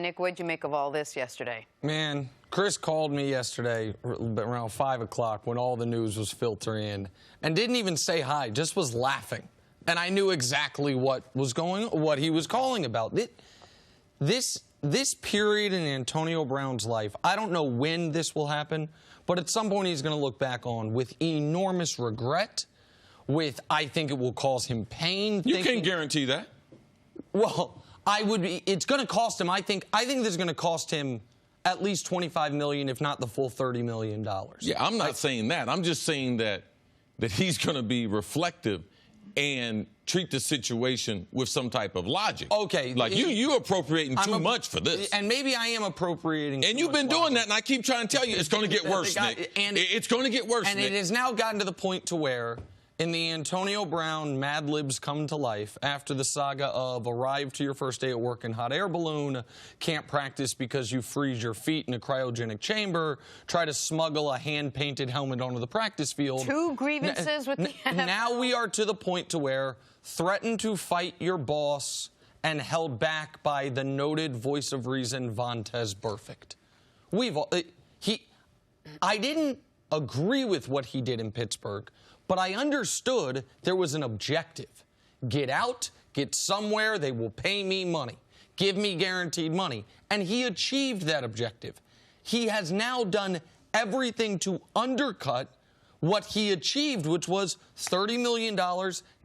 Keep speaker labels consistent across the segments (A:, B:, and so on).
A: Nick, what'd you make of all this yesterday?
B: Man, Cris called me yesterday around 5 o'clock when all the news was filtering in and didn't even say hi, just was laughing. And I knew exactly what he was calling about. This period in Antonio Brown's life, I don't know when this will happen, but at some point he's going to look back on with enormous regret, I think it will cause him pain.
C: You can't guarantee that.
B: Well, it's going to cost him, I think this is going to cost him at least $25 million, if not the full $30 million.
C: Yeah, I'm not saying that. I'm just saying that he's going to be reflective and treat the situation with some type of logic.
B: Okay.
C: Like, you appropriating too much for this.
B: And maybe I am appropriating
C: And you've been doing that, and I keep trying to tell you it's going to get worse, Nick. It's going to get worse,
B: Nick. And it has now gotten to the point to where, in the Antonio Brown Mad Libs come to life, after the saga of arrive to your first day at work in hot air balloon, can't practice because you freeze your feet in a cryogenic chamber, try to smuggle a hand-painted helmet onto the practice field.
A: 2 grievances with the NFL.
B: Now we are to the point to where threatened to fight your boss and held back by the noted voice of reason, Vontaze Burfict. I didn't agree with what he did in Pittsburgh, but I understood there was an objective. Get out, get somewhere, they will pay me money. Give me guaranteed money. And he achieved that objective. He has now done everything to undercut what he achieved, which was $30 million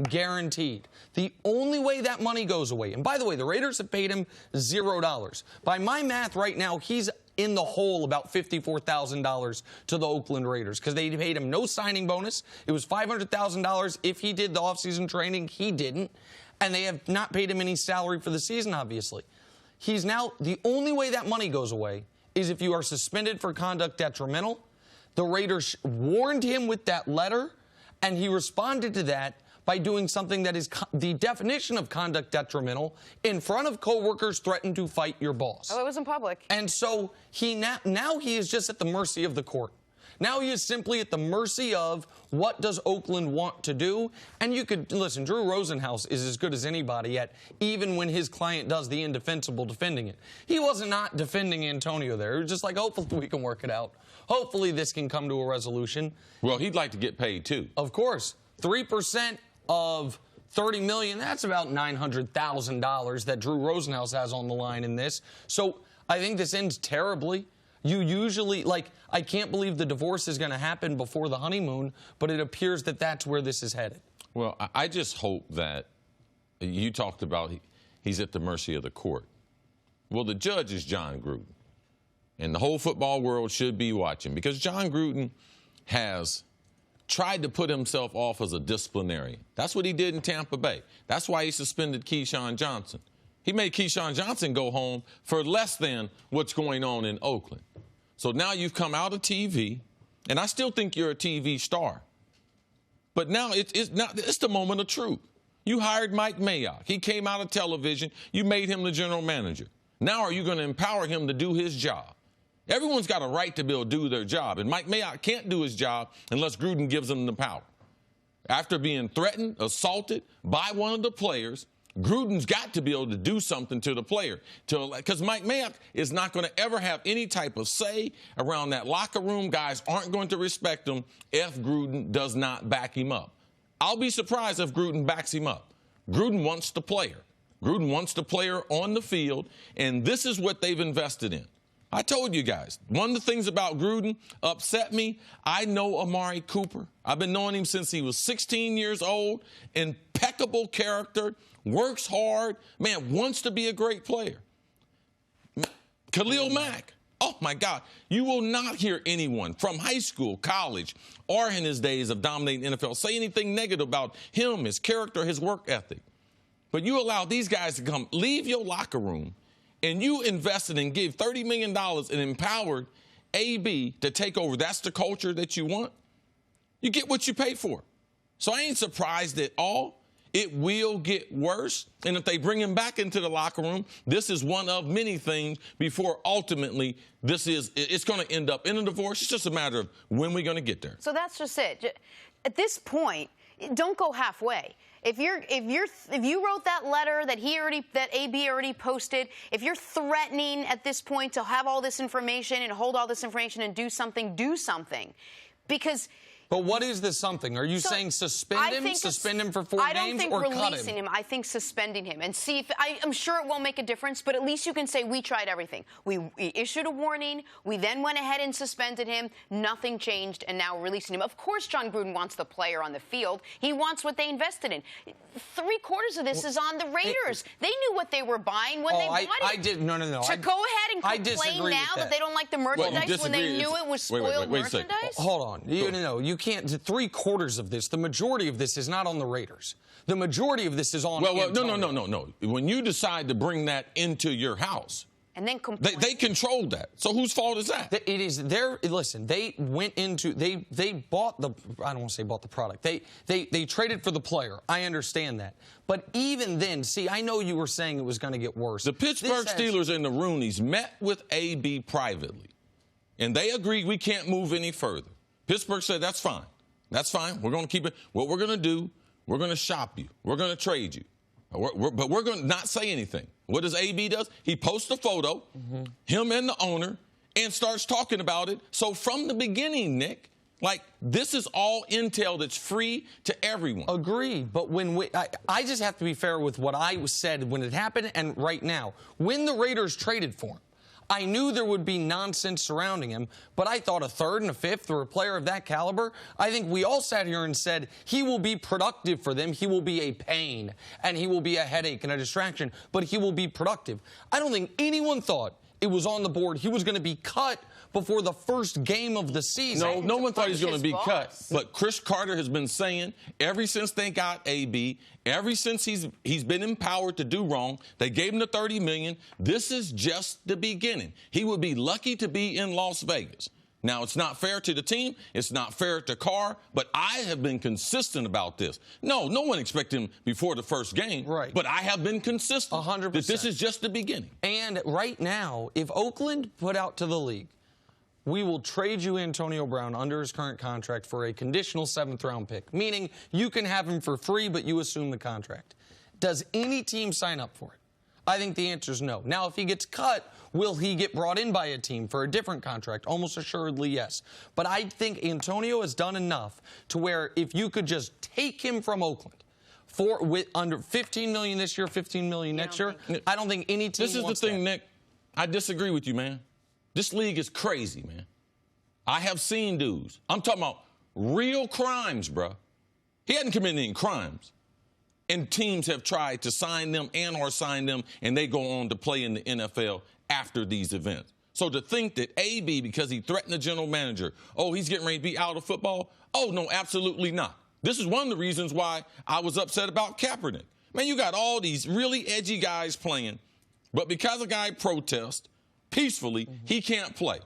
B: guaranteed. The only way that money goes away, and by the way, the Raiders have paid him $0. By my math right now, he's in the hole about $54,000 to the Oakland Raiders because they paid him no signing bonus. It was $500,000 if he did the offseason training. He didn't. And they have not paid him any salary for the season, obviously. He's now, the only way that money goes away is if you are suspended for conduct detrimental. The Raiders warned him with that letter, and he responded to that by doing something that is the definition of conduct detrimental, in front of coworkers, threatened to fight your boss.
A: Oh, it was in public.
B: And so now he is just at the mercy of the court. Now he is simply at the mercy of what does Oakland want to do. And you could, listen, Drew Rosenhaus is as good as anybody at, even when his client does the indefensible, defending it. He wasn't not defending Antonio there. It was just like, hopefully we can work it out. Hopefully this can come to a resolution.
C: Well, he'd like to get paid, too.
B: Of course. 3% of $30 million, that's about $900,000 that Drew Rosenhaus has on the line in this. So I think this ends terribly. You usually, I can't believe the divorce is going to happen before the honeymoon, but it appears that that's where this is headed.
C: Well, I just hope that you talked about he's at the mercy of the court. Well, the judge is Jon Gruden, and the whole football world should be watching because Jon Gruden has tried to put himself off as a disciplinarian. That's what he did in Tampa Bay. That's why he suspended Keyshawn Johnson. He made Keyshawn Johnson go home for less than what's going on in Oakland. So now you've come out of TV, and I still think you're a TV star. But now it's the moment of truth. You hired Mike Mayock. He came out of television. You made him the general manager. Now are you going to empower him to do his job? Everyone's got a right to be able to do their job, and Mike Mayock can't do his job unless Gruden gives him the power. After being threatened, assaulted by one of the players, Gruden's got to be able to do something to the player. Because Mike Mayock is not going to ever have any type of say around that locker room. Guys aren't going to respect him if Gruden does not back him up. I'll be surprised if Gruden backs him up. Gruden wants the player. Gruden wants the player on the field, and this is what they've invested in. I told you guys, one of the things about Gruden upset me. I know Amari Cooper. I've been knowing him since he was 16 years old. Impeccable character, works hard, man, wants to be a great player. Khalil Mack. Oh, my God. You will not hear anyone from high school, college, or in his days of dominating NFL say anything negative about him, his character, his work ethic. But you allow these guys to come, leave your locker room, and you invested and gave $30 million and empowered AB to take over. That's the culture that you want. You get what you pay for. So I ain't surprised at all. It will get worse. And if they bring him back into the locker room, this is one of many things before ultimately it's going to end up in a divorce. It's just a matter of when we're going to get there.
A: So that's just it. At this point, don't go halfway. If you wrote that letter that AB already posted, if you're threatening at this point to have all this information and hold all this information and do something, do something. Because...
B: But what is this something? Are you saying suspend him for 4 games, or cut him?
A: I don't think releasing him. I think suspending him. And see, I'm sure it won't make a difference, but at least you can say we tried everything. We issued a warning. We then went ahead and suspended him. Nothing changed, and now we're releasing him. Of course Jon Gruden wants the player on the field. He wants what they invested in. 3/4 of this is on the Raiders. They knew what they were buying when they bought it.
B: I did. No.
A: To go ahead and complain now that they don't like the merchandise when they knew it was spoiled merchandise?
B: Hold on. You can't. 3/4 of this, the majority of this is not on the Raiders. The majority of this is on.
C: No. When you decide to bring that into your house,
A: and then complain.
C: They controlled that. So whose fault is that?
B: It is their. Listen, they went into they bought the. I don't want to say bought the product. They traded for the player. I understand that. But even then, see, I know you were saying it was going to get worse.
C: The Pittsburgh Steelers and the Rooneys met with AB privately, and they agreed we can't move any further. Pittsburgh said that's fine. That's fine. We're going to keep it. What we're going to do, we're going to shop you. We're going to trade you. But we're going to not say anything. What does AB does? He posts a photo, him and the owner, and starts talking about it. So from the beginning, Nick, like, this is all intel that's free to everyone.
B: Agreed. But I just have to be fair with what I said when it happened and right now. When the Raiders traded for him, I knew there would be nonsense surrounding him, but I thought a 3rd and a 5th for a player of that caliber, I think we all sat here and said he will be productive for them. He will be a pain, and he will be a headache and a distraction, but he will be productive. I don't think anyone thought it was on the board he was going to be cut before the first game of the season.
C: No one thought he was going to be cut. But Cris Carter has been saying ever since they got AB, ever since he's been empowered to do wrong, they gave him the $30 million. This is just the beginning. He would be lucky to be in Las Vegas. Now, it's not fair to the team. It's not fair to Carr. But I have been consistent about this. No one expected him before the first game.
B: Right.
C: But I have been consistent
B: 100%.
C: that this is just the beginning.
B: And right now, if Oakland put out to the league, we will trade you Antonio Brown under his current contract for a conditional 7th-round pick, meaning you can have him for free, but you assume the contract. Does any team sign up for it? I think the answer is no. Now, if he gets cut, will he get brought in by a team for a different contract? Almost assuredly, yes. But I think Antonio has done enough to where if you could just take him from Oakland under $15 million this year, $15 million next year, I don't think any team wants that.
C: This is the thing, Nick. I disagree with you, man. This league is crazy, man. I have seen dudes. I'm talking about real crimes, bro. He hadn't committed any crimes. And teams have tried to sign them or sign them, and they go on to play in the NFL after these events. So to think that AB, because he threatened the general manager, he's getting ready to be out of football? Oh, no, absolutely not. This is one of the reasons why I was upset about Kaepernick. Man, you got all these really edgy guys playing, but because a guy protests peacefully, he can't play.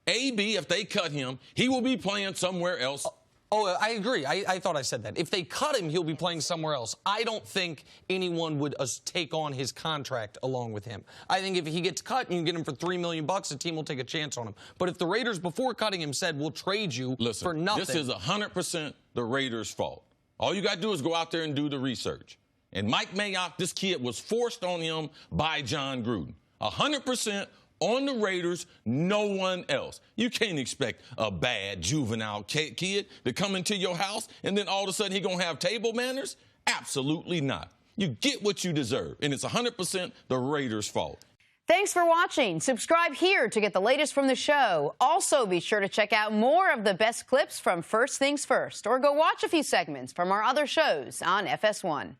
C: AB, if they cut him, he will be playing somewhere else.
B: Oh, I agree. I thought I said that. If they cut him, he'll be playing somewhere else. I don't think anyone would take on his contract along with him. I think if he gets cut and you get him for $3 million, the team will take a chance on him. But if the Raiders, before cutting him, said, we'll trade you for nothing.
C: This is 100% the Raiders' fault. All you got to do is go out there and do the research. And Mike Mayock, this kid was forced on him by Jon Gruden. 100% on the Raiders, no one else. You can't expect a bad juvenile kid to come into your house and then all of a sudden he going to have table manners? Absolutely not. You get what you deserve, and it's 100% the Raiders' fault.
A: Thanks for watching. Subscribe here to get the latest from the show. Also, be sure to check out more of the best clips from First Things First, or go watch a few segments from our other shows on FS1.